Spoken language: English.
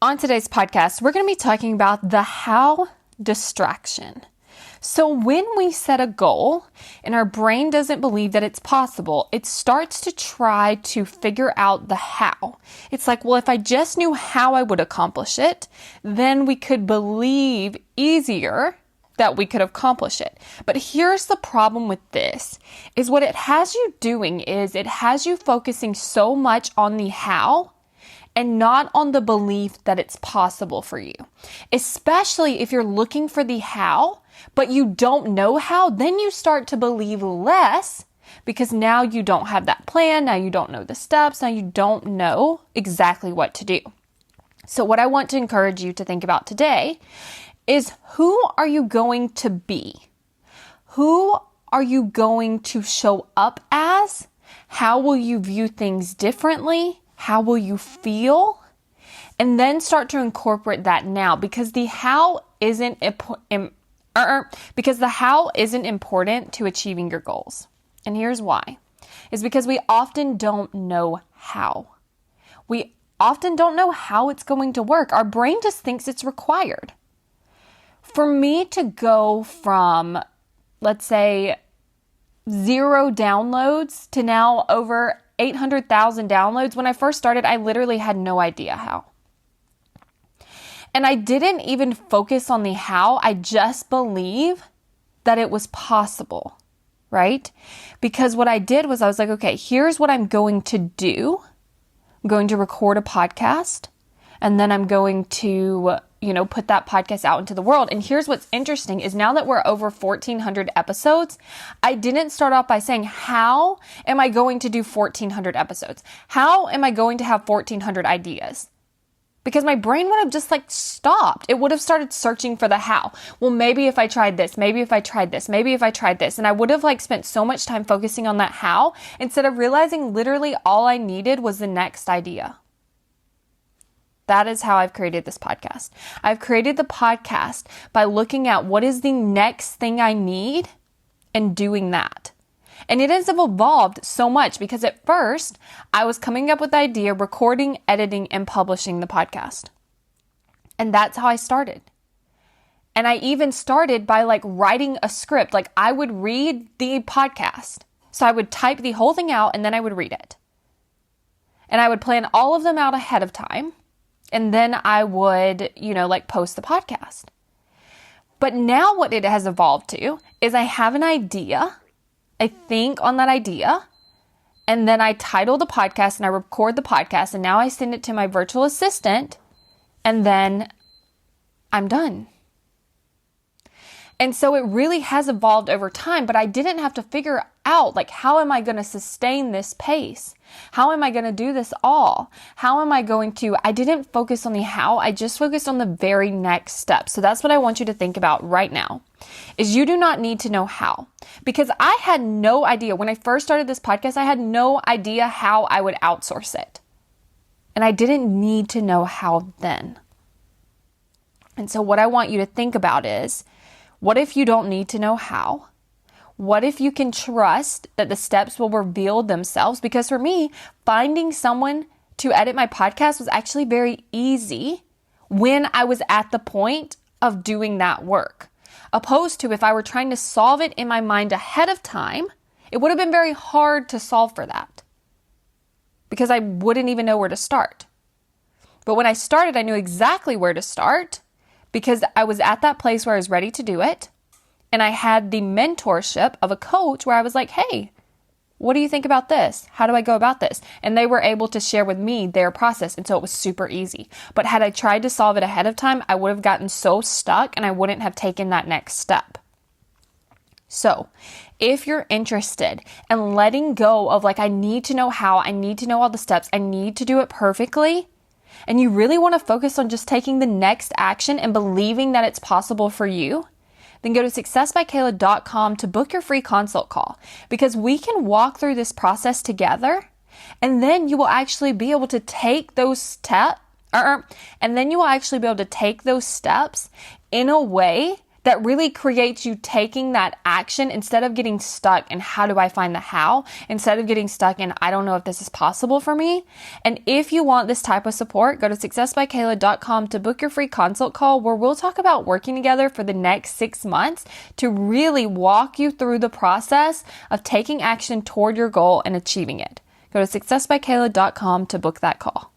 On today's podcast, we're going to be talking about the how distraction. So when we set a goal and our brain doesn't believe that it's possible, it starts to try to figure out the how. It's like, well, if I just knew how I would accomplish it, then we could believe easier that we could accomplish it. But here's the problem with this, is what it has you doing is it has you focusing so much on the how and not on the belief that it's possible for you. Especially if you're looking for the how, but you don't know how, then you start to believe less because now you don't have that plan, now you don't know the steps, now you don't know exactly what to do. So what I want to encourage you to think about today is, who are you going to be? Who are you going to show up as? How will you view things differently? How will you feel? And then start to incorporate that now, because the how isn't important to achieving your goals. And here's why. Is because we often don't know how. We often don't know how it's going to work. Our brain just thinks it's required. For me to go from, let's say, 0 downloads to now over 800,000 downloads, when I first started, I literally had no idea how. And I didn't even focus on the how. I just believe that it was possible, right? Because what I did was I was like, okay, here's what I'm going to do. I'm going to record a podcast, and then I'm going to, put that podcast out into the world. And here's what's interesting is, now that we're over 1,400 episodes, I didn't start off by saying, how am I going to do 1,400 episodes? How am I going to have 1,400 ideas? Because my brain would have just stopped. It would have started searching for the how. Well, maybe if I tried this, maybe if I tried this, maybe if I tried this. And I would have spent so much time focusing on that how, instead of realizing literally all I needed was the next idea. That is how I've created this podcast. I've created the podcast by looking at what is the next thing I need and doing that. And it has evolved so much, because at first I was coming up with the idea, recording, editing, and publishing the podcast. And that's how I started. And I even started by writing a script. I would read the podcast. So I would type the whole thing out and then I would read it. And I would plan all of them out ahead of time. And then I would, post the podcast. But now what it has evolved to is I have an idea. I think on that idea, and then I title the podcast and I record the podcast, and now I send it to my virtual assistant, and then I'm done. And so it really has evolved over time, but I didn't have to figure out, how am I going to sustain this pace? How am I going to do this all? I didn't focus on the how, I just focused on the very next step. So that's what I want you to think about right now, is you do not need to know how. Because I had no idea, when I first started this podcast, I had no idea how I would outsource it. And I didn't need to know how then. And so what I want you to think about is, what if you don't need to know how? What if you can trust that the steps will reveal themselves? Because for me, finding someone to edit my podcast was actually very easy when I was at the point of doing that work. Opposed to if I were trying to solve it in my mind ahead of time, it would have been very hard to solve for that, because I wouldn't even know where to start. But when I started, I knew exactly where to start, because I was at that place where I was ready to do it. And I had the mentorship of a coach where I was like, hey, what do you think about this? How do I go about this? And they were able to share with me their process. And so it was super easy. But had I tried to solve it ahead of time, I would have gotten so stuck and I wouldn't have taken that next step. So if you're interested in letting go of I need to know how, I need to know all the steps, I need to do it perfectly, and you really want to focus on just taking the next action and believing that it's possible for you, then go to successbykayla.com to book your free consult call, because we can walk through this process together, and then you will actually be able to take those steps in a way that really creates you taking that action instead of getting stuck in how do I find the how, instead of getting stuck in I don't know if this is possible for me. And if you want this type of support, go to successbykayla.com to book your free consult call where we'll talk about working together for the next 6 months to really walk you through the process of taking action toward your goal and achieving it. Go to successbykayla.com to book that call.